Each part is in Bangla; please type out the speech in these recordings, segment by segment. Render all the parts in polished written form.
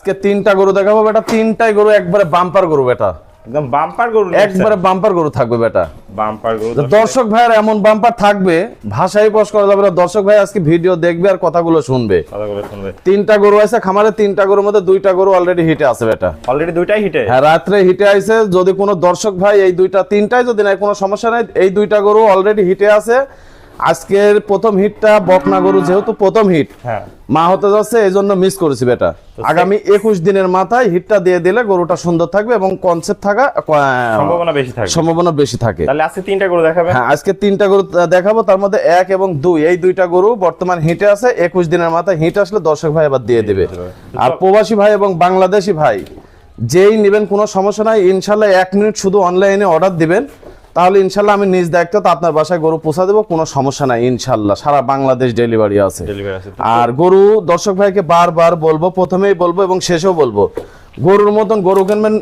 আজকে তিনটা গরু দেখাবো বেটা, তিনটাই গরু একবারে বাম্পার গরু বেটা, একদম বাম্পার গরু, একবারে বাম্পার গরু থাকবে বেটা। বাম্পার গরু দর্শক ভাইয়ের এমন বাম্পার থাকবে ভাষাই প্রকাশ করা যাবে না। দর্শক ভাই আজকে ভিডিও দেখবে আর কথাগুলো শুনবে। তিনটা গরু আছে খামারে, তিনটা গরুর মধ্যে দুইটা গরু অলরেডি হিটে আছে বেটা, অলরেডি দুইটাই হিটে। হ্যাঁ রাত্রে হিটে আইছে। যদি কোনো দর্শক ভাই এই দুইটা তিনটাই যদি নাই কোনো সমস্যা নাই, এই দুইটা গরু অলরেডি হিটে আছে। আজকের প্রথম হিটটা বকনা গরু, যেহেতু প্রথম হিট মা হতে যাচ্ছে এই জন্য মিস করেছি বেটা। আগামী 21 দিনের মাথায় হিটটা দিয়ে দিলে গরুটা সুন্দর থাকবে এবং কনসেপ্ট থাকা সম্ভাবনা বেশি থাকে। তাহলে আজকে তিনটা গরু দেখাবেন? হ্যাঁ আজকে তিনটা গরু দেখাবো, তার মধ্যে 1 এবং 2 এই দুইটা গরু বর্তমান হিটে আছে। 21 দিনের মাথায় হিট আসলে দর্শক ভাই আবার দিয়ে দিবে। আর প্রবাসী ভাই এবং বাংলাদেশি ভাই যেই নেবেন কোনো সমস্যা নাই, ইনশাল্লাহ 1 মিনিট শুধু অনলাইনে অর্ডার দিবেন, তাহলে ইনশাল্লাহ আমি নিজ দায়িত্ব আপনার বাসায় গরু পৌঁছা দেবো, কোনো সমস্যা নাই ইনশাল্লাহ। সারা বাংলাদেশ ডেলিভারি আছে। আর গরু দর্শক ভাইকে বারবার বলবো, প্রথমেই বলবো এবং শেষেও বলবো, গরুর মতন গরু কিনবেন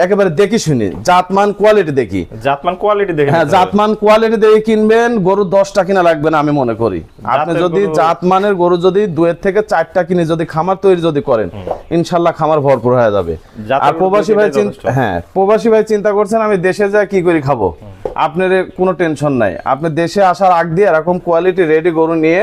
একেবারে দেখি শুনি, জাতমান কোয়ালিটি দেখি, জাতমান কোয়ালিটি দেখে। হ্যাঁ জাতমান কোয়ালিটি দেখে কিনবেন। গরু 10টা কিনা লাগবে না আমি মনে করি। আপনি যদি জাতমানের গরু যদি 2 থেকে 4টা কিনে যদি খামার তৈরি যদি করেন, ইনশাল্লাহ খামার ভরপুর হয়ে যাবে। আর প্রবাসী ভাই প্রবাসী ভাই চিন্তা করছেন আমি দেশে যা কি করে খাবো, আপনার কোনো টেনশন নাই। আপনি দেশে আসার আগ দিয়ে এরকম কোয়ালিটি রেডি গরু নিয়ে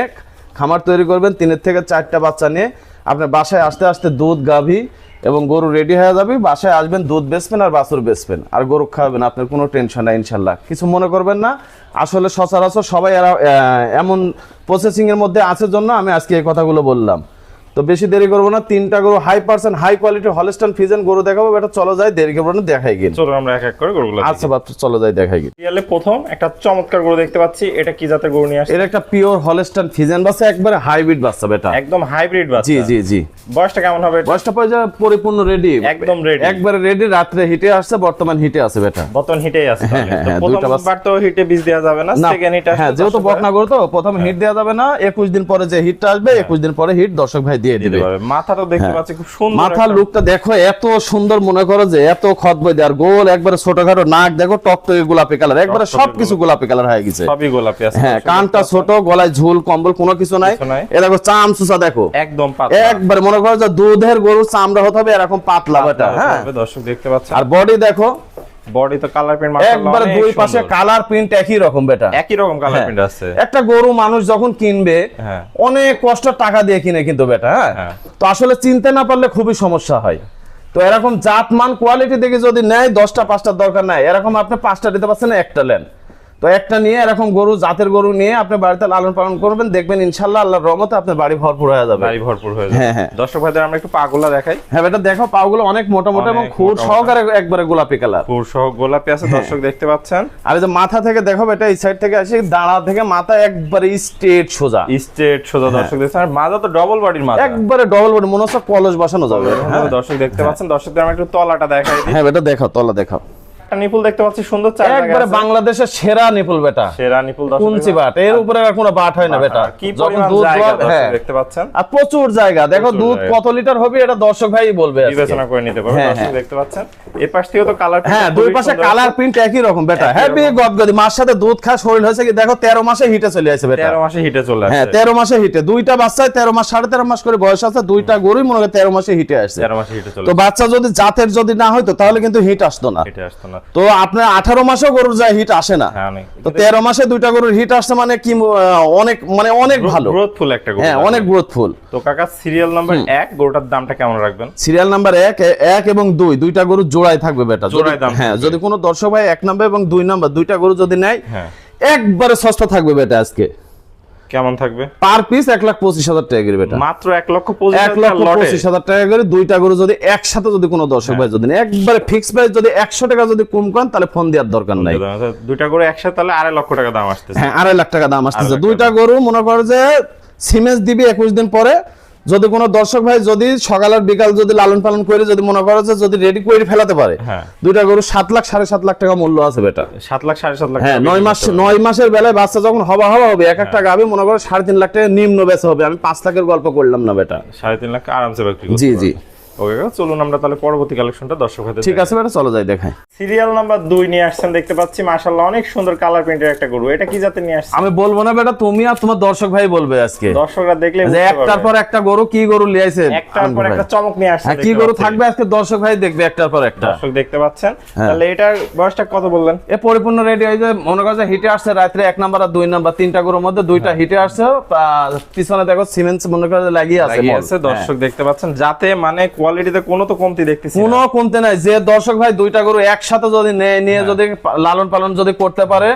খামার তৈরি করবেন, 3 থেকে 4টা বাচ্চা নিয়ে আপনার বাসায় আসতে আসতে দুধ গাভী এবং গরু রেডি হয়ে যাবে। বাসায় আসবেন, দুধ বেচবেন আর বাছুর বেচবেন আর গরু খাওয়াবেন, আপনার কোনো টেনশন নাই ইনশাল্লাহ। কিছু মনে করবেন না, আসলে সচরাচর সবাই এমন প্রসেসিং এর মধ্যে আছে জন্য আমি আজকে এই কথাগুলো বললাম। তো বেশি দেরি করবো না, তিনটা গরু 100% হাই কোয়ালিটির হলস্টাইন ফ্রিজিয়ান গরু দেখাবো। এটা চলো যাই, দেরি করবো না, দেখাই গিয়ে। চলো আমরা এক এক করে গরুগুলো। আচ্ছা বাপ, চলো যাই দেখাই গিয়ে। রিয়ালে প্রথম একটা চমৎকার গরু দেখতে পাচ্ছি, এটা কি জাতের গরু নিয়ে আসছে? এটা একটা পিওর হলস্টাইন ফ্রিজিয়ান বাচ্চা, একবারে হাইব্রিড বাচ্চা বেটা, একদম হাইব্রিড বাচ্চা। জি জি জি। বয়সটা কেমন হবে? বয়সটা পড়ে যায় পরিপূর্ণ রেডি, একদম রেডি, একবারে রেডি। রাত্রে হিটে আসছে, বর্তমান হিটে আছে বেটা, বর্তমান হিটেই আছে। প্রথমবার তো হিটে বীজ দেওয়া যাবে না, সেকেন্ড হিট আসবে। হ্যাঁ যেহেতু বকনা গরু তো প্রথম হিট দেওয়া যাবে না। 21 দিন পরে যে হিটটা আসবে, 21 দিন পরে হিট দর্শক ভাই দিয়ে দিবে। মাথাটা দেখতে পাচ্ছি খুব সুন্দর, মাথার লুকটা দেখো এত সুন্দর, মনে করো যে এত খতবই আর গোল, একবারে ছোটখাটো নাক দেখো টকটকে গোলাপি কালার, একবারে সবকিছু গোলাপি কালার হয়ে গেছে, সবই গোলাপি আছে। হ্যাঁ কানটা ছোট, গলায় ঝুল কম্বল কোনো কিছু নাই। এ দেখো চাম চুষা দেখো একদম পাতলা, একবারে মনে করো যে দুধের গরুর চামড়া হতে হবে এরকম পাতলা বেটা। হ্যাঁ দর্শক দেখতে পাচ্ছেন। আর বডি দেখো, বডি তো কালার প্রিন্ট মাশাআল্লাহ, একবারে দুই পাশে কালার প্রিন্ট একই রকম বেটা, একই রকম কালার প্রিন্ট আছে। একটা গরু মানুষ যখন কিনবে অনেক কষ্ট টাকা দিয়ে কিনে কিন্তু বেটা। হ্যাঁ তো আসলে চিনতে না পারলে খুবই সমস্যা হয়। তো এরকম জাতমান কোয়ালিটি দেখে যদি নেয় 10টা 5টার দরকার নাই, এরকম আপনি 5টা দিতে পারছেন না, একটা নেন। তো একটা নিয়ে এরকম গরু, জাতের গরু নিয়ে আপনি বাড়িতে লালন পালন করবেন, দেখবেন ইনশাআল্লাহ আল্লাহর রহমতে আপনার বাড়ি ভরপুর হয়ে যাবে, বাড়ি ভরপুর হয়ে যাবে। হ্যাঁ দর্শক ভাইদের আমরা একটু পাগুলা দেখাই। হ্যাঁ বেটা দেখো, পাগুলো অনেক মোটা মোটা এবং খুর সহকারে একবারে গোলাপি কালার, খুর সহ গোলাপি আছে দর্শক দেখতে পাচ্ছেন। আর এই যে মাথা থেকে দেখো বেটা, এই সাইড থেকে আসে দাঁড়া থেকে মাথা একবারে স্ট্রেট সোজা, স্ট্রেট সোজা দর্শক দেখছেন। আর মাথা তো ডবল বডির মাথা, একবারে ডবল বডি, মনে হচ্ছে কলস বসানো যাবে। দর্শক দেখতে পাচ্ছেন। দর্শকদের আমরা একটু তলাটা দেখাই দিই। হ্যাঁ বেটা দেখো, তলা দেখো, নিপুল দেখতে পাচ্ছি সুন্দর, চার জায়গা একবারে বাংলাদেশের সেরা নিপুল বেটা, সেরা নিপুল দর্শক। কুঞ্চি বাট, এর উপরে আর কোনো বাট হয় না বেটা। কি পরিমাণ জায়গা দর্শক দেখতে পাচ্ছেন, আর প্রচুর জায়গা। দেখো দুধ কত লিটার হবে এটা দর্শক ভাই বলবে, বিবেচনা করে নিতে পারবে। দর্শক দেখতে পাচ্ছেন এই পাশ থেকে তো কালার, হ্যাঁ দুই পাশে কালার প্রিন্ট একই রকম বেটা, হেভি গদগদি। মার সাথে দুধ খা শরীর হয়েছে কি দেখো, 13 মাসে হিটে চলে আসে বেটা, 13 মাসে হিটে চলে আসে। হ্যাঁ 13 মাসে হিটে, দুইটা বাচ্চায় 13 মাস 13.5 মাস করে বয়স আছে, দুইটা গরুই মনে হয় 13 মাসে হিটে আসছে। 13 মাসে হিটে চলে। তো বাচ্চা যদি জাতের যদি না হয়তো তাহলে কিন্তু হিট আসতো না, হিটে আসতো না। তো আপনার 18 মাসেও গরুর যায় হিট আসে না, তো 13 মাসে দুইটা গরুর হিট আসছে মানে কি অনেক, মানে অনেক ভালো, গ্রোথফুল একটা গরু। হ্যাঁ অনেক গ্রোথফুল। তো কাকা সিরিয়াল নাম্বার 1 গরুটার দামটা কেমন রাখবেন? সিরিয়াল নাম্বার 1 এবং 2 দুইটা গরু জোড়ায় থাকবে বেটা। হ্যাঁ যদি কোনো দর্শক ভাই 1 নাম্বার এবং 2 নাম্বার দুইটা গরু যদি নেয়, একবারে সস্তা থাকবে বেটা। আজকে কেমন থাকবে? পার পিস 1,25,000 টাকা করে বেটা, মাত্র 1,25,000 টাকা করে। দুইটা গরু যদি একসাথে যদি কোনো দর্শক ভাই যদি একবারে ফিক্স প্রাইস যদি 100 টাকা যদি কম করেন তাহলে ফোন দেওয়ার দরকার নাই। দুইটা গরু একসাথে তাহলে 2.5 লক্ষ টাকা দাম আসতেছে। হ্যাঁ 2.5 লাখ টাকা দাম আসতেছে। দুইটা গরু মনে করো যে সিমেন্স দিবি 21 দিন পরে। যদি কোনো দর্শক ভাই যদি সকাল আর বিকাল যদি লালন পালন করে যদি মনে করো যে যদি রেডি করে ফেলাতে পারে, দুইটা গরু 7 লাখ 7.5 লাখ টাকা মূল্য আছে বেটা। 7 লাখ 7.5 লাখ। হ্যাঁ 9 মাসের বেলায় বাচ্চা যখন হবা হবে, এক একটা গাবে মনে করো 3.5 লাখ টাকা নিম্ন বেচা হবে। আমি 5 লাখের গল্প করলাম না বেটা, 3.5 লাখ আরামসে বিক্রি করতে। জি জি। ওকে কাকা, চলুন আমরা তাহলে পরবর্তী কালেকশনটা দর্শক ভাইদের ঠিক আছে বেটা, চলো যাই দেখাই। সিরিয়াল নাম্বার 2 নিয়ে আসছেন দেখতে পাচ্ছি, মাশাআল্লাহ অনেক সুন্দর কালার প্রিন্টের একটা গরু। এটা কি জাতের নিয়ে আসছেন? আমি বলবো না বেটা, তুমি আর তোমার দর্শক ভাই বলবে আজকে। দর্শকরা দেখলে যে বুঝতে একটার পারবে। পর একটা গরু, কি গরু লিয়াইছে একটার পর একটা চমক নিয়ে আসছেন। হ্যাঁ, কি গরু থাকবে আজকে দর্শক ভাই দেখবে একটার পর একটা। দর্শক দেখতে পাচ্ছেন। তাহলে এটার বয়সটা কত বললেন? এ পরিপূর্ণ রেডি হয়ে যায়, মনে করো যে হিটে আসছে রাত্রে 1 নাম্বার আর 2 নাম্বার, 3টা গরুর মধ্যে 2টা হিটে আসছে। পিছনে দেখো সিমেন্ট মনে করো যে লাগিয়ে আছে। দর্শক দেখতে পাচ্ছেন, যাতে মানে কোয়ালিটিতে কোনো তো কমতি দেখতেছি না। কোনো কমতে নাই। যে দর্শক ভাই 2টা গরু একসাথে যদি নিয়ে যদি লালন পালন যদি করতে পারে,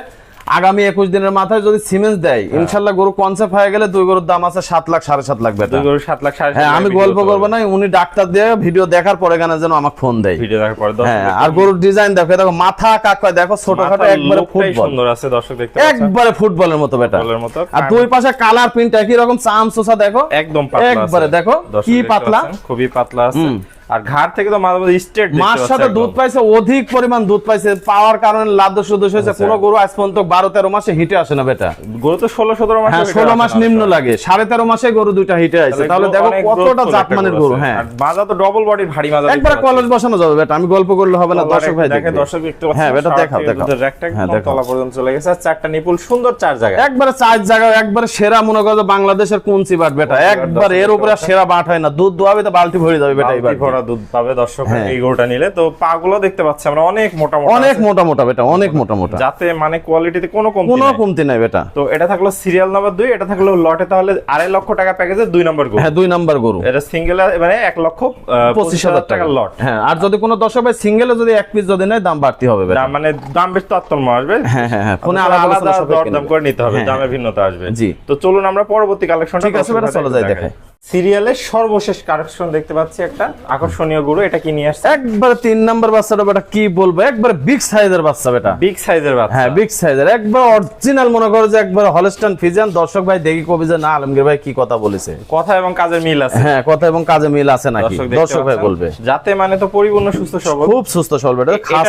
আগামী 21 দিনের মাথায় যদি সিমেন্ট দেয়, ইনশাআল্লাহ গরু কনসেপ্ট হয়ে গেলে 2 গরুর দাম আছে 7 লাখ 7.5 লাখ বেটা। 2 গরু 7 লাখ 7.5 হ্যাঁ, আমি গল্প করবো না, উনি ডাক্তার দিয়ে ভিডিও দেখার পরে কেন যেন আমাকে ফোন দেয়। ভিডিও দেখার পরে হ্যাঁ, আর গরুর ডিজাইন দেখো, দেখো মাথা কাকা দেখো, ছোটখাটো একবারে ফুটবল, সুন্দর আছে দর্শক দেখতে পাচ্ছেন, একবারে ফুটবলের মতো বেটা। ফুটবলের মতো। আর দুই পাশে কালার প্রিন্ট একই রকম, চামচোসা দেখো একদম পাতলা আছে। একবারে দেখো কি পাতলা, খুবই পাতলা আছে। আর ঘাড় থেকে তো মাঝে মাঝে স্ট্রেট দেখতে মার পাচ্ছেন। সাথে দুধ পাইছে, অধিক পরিমাণ দুধ পাইছে, পাওয়ার কারণে লাদ্য সুদোষ হয়েছে। কোন গরু আজ পর্যন্ত 12-13 মাসে হিটে আসে না বেটা। গরু তো 16-17 মাস। হ্যাঁ, 16 মাস নিম্ন লাগে, 13.5 মাসে গরু 2টা হিটে আছে। তাহলে দেখো কতটা জাতমানের গরু। হ্যাঁ, আর মাজা তো ডবল বডির ভারী মাজা। একবারে কলেজ বসানো যাবে বেটা, আমি গল্প করলে হবে না, দর্শক ভাই দেখে দেখবে। দর্শক একটু। হ্যাঁ বেটা, দেখাও দেখাও। একটা একদম তলা পর্যন্ত চলে গেছে, আর 4টা নিপুল সুন্দর 4 জায়গা। একবারে 4 জায়গা, একবারে সেরা মনে করো বাংলাদেশের কুঞ্চি বাট বেটা, একবার এর উপরে সেরা বাট হয় না। দুধ দোয়াবে তো বালতি ভরে যাবে বেটা। এবার ভরা দুধ পাবে দর্শক এই গরুটা নিলে। তো পাগুলো দেখতে পাচ্ছি আমরা অনেক মোটা মোটা, অনেক মোটা মোটা বেটা, অনেক মোটা মোটা, যাতে মানে কোয়ালিটিতে কোনো কমতি কোনো নাই। কমতি নাই বেটা। তো এটা থাকলো সিরিয়াল নাম্বার 2, এটা থাকলো লটে তাহলে 2.5 লক্ষ টাকা প্যাকেজে 2 নম্বর গরু। হ্যাঁ, 2 নাম্বার গরু। এটা সিঙ্গেল মানে 1,25,000 টাকার লট। হ্যাঁ, আর যদি কোনো দর্শক ভাই সিঙ্গেলে যদি এক পিস যদি নেয়, দাম বাড়তি হবে বেটা। দাম মানে দাম বেশ তারতম্য আসবে। হ্যাঁ হ্যাঁ হ্যাঁ, ফোনে আলাদা আলাদা দরদাম করে নিতে হবে, দামের ভিন্নতা আসবে। জি। তো চলুন আমরা পরবর্তী কালেকশনটা। ঠিক আছে বেটা, চলো যাই দেখাই। সিরিয়ালের সর্বশেষ কালেকশন দেখতে পাচ্ছি একটা আকর্ষণীয় গরু। এটা কি নিয়ে আসছে? একবারে 3 নাম্বার বাচ্চাটা বেটা, কি বলবো, একবারে বিগ সাইজের বাচ্চা বেটা। বিগ সাইজের বাচ্চা। হ্যাঁ, বিগ সাইজের, একবার অরিজিনাল মনে করো যে একবার হলস্টাইন ফ্রিজিয়ান। দর্শক ভাই দেখি কবি যে না, আলমগীর ভাই কি কথা বলেছে, কথা এবং কাজের মিল আছে। হ্যাঁ, কথা এবং কাজে মিল আছে নাকি, দর্শক ভাই বলবে। যাতে মানে তো পরিপূর্ণ সুস্থ সবল, খুব সুস্থ সবল বেটা। খাস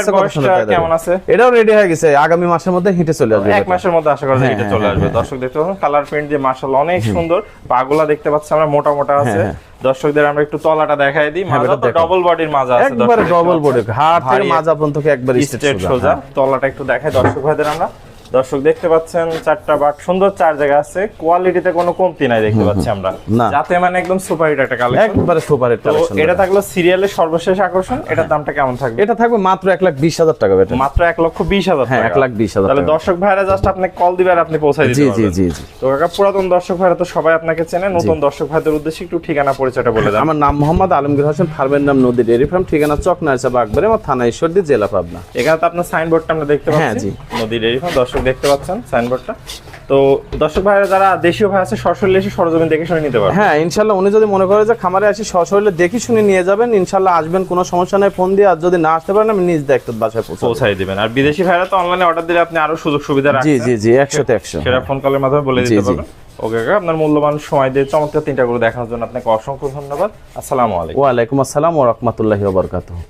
কেমন আছে? এটাও রেডি হয়ে গেছে, আগামী মাসের মধ্যে হিটে চলে আসবে। 1 মাসের মধ্যে আশা করা যায় হিটে চলে আসবে। দর্শক দেখতে পাচ্ছেন কালার প্রিন্ট দিয়ে মাশাআল্লাহ অনেক সুন্দর। পাগুলা দেখতে পাচ্ছি আমরা মোটা মোটা আছে। দর্শকদের আমরা একটু তলাটা দেখাই দিই। মাজা তো ডাবল বডির মাজা আছে, একবারে ডাবল বডি, ঘাড় থেকে মাজা পর্যন্ত একবারে স্ট্রেট সোজা। তলাটা একটু দেখাই দর্শক ভাইদের আমরা। দর্শক দেখতে পাচ্ছেন 4টা বাট সুন্দর 4 জায়গা আছে, কোয়ালিটিতে কোনো কমতি নাই দেখতে পাচ্ছি আমরা, যাতে মানে একদম সুপার হিট একটা কালেকশন, একবারে সুপার হিট কালেকশন। এটা থাকলো সিরিয়ালের সর্বশেষ আকর্ষণ। এটার দামটা কেমন থাকবে? এটা থাকবে মাত্র 1,20,000 টাকা বেটা। মাত্র 1,20,000 হ্যাঁ, টাকা। 1,20,000 তাহলে দর্শক ভাইরা জাস্ট আপনি কল দিবেন আর আপনি পৌঁছায় দিতে পারবেন। জি জি জি। তো কাকা, পুরাতন দর্শক ভাইরা তো সবাই আপনাকে চেনে, নতুন দর্শক ভাইদের উদ্দেশ্যে একটু ঠিকানা পরিচয়টা বলে দেন। আমার নাম মোহাম্মদ আলমগীর হোসেন, ফার্মের নাম নদী ডেয়ারি ফার্ম, ঠিকানা চক নাইসা বাগবাড়ি, আমার থানা ঈশ্বরদী, জেলা পাবনা। এখানে তো আপনার সাইনবোর্ডটা আমরা দেখতে পাচ্ছি, নদী ডেয়ারি ফার্ম। দর্শক দেখতে পাচ্ছেন সাইনবোর্ডটা। তো দর্শক ভাইরা যারা দেশীয় ভাই আছে, সরাসরি এসে সরজমিন দেখে শুনে নিতে পারবে। হ্যাঁ, ইনশাআল্লাহ উনি যদি মনে করে যে খামারে আসি সরাসরি দেখি শুনে নিয়ে যাবেন, ইনশাআল্লাহ আসবেন, কোনো সমস্যা নাই, ফোন দিয়ে। আর যদি না আসতে পারেন, আমি নিজ দায়িত্ব বাসায় পৌঁছাই দিবেন। আর বিদেশি ভাইরা তো অনলাইনে অর্ডার দিলে আপনি আরো সুযোগ সুবিধা রাখছেন। জি জি জি, 100তে 100 সেটা ফোন কলের মাধ্যমে বলে দিতে পারবেন। ওকে কাকা, আপনার মূল্যবান সময় দিয়ে চমৎকার 3টা গরু দেখানোর জন্য আপনাকে অসংখ্য ধন্যবাদ। আসসালামু আলাইকুম। ওয়া আলাইকুম আসসালাম ওয়া রাহমাতুল্লাহি ওয়া বারাকাতুহু।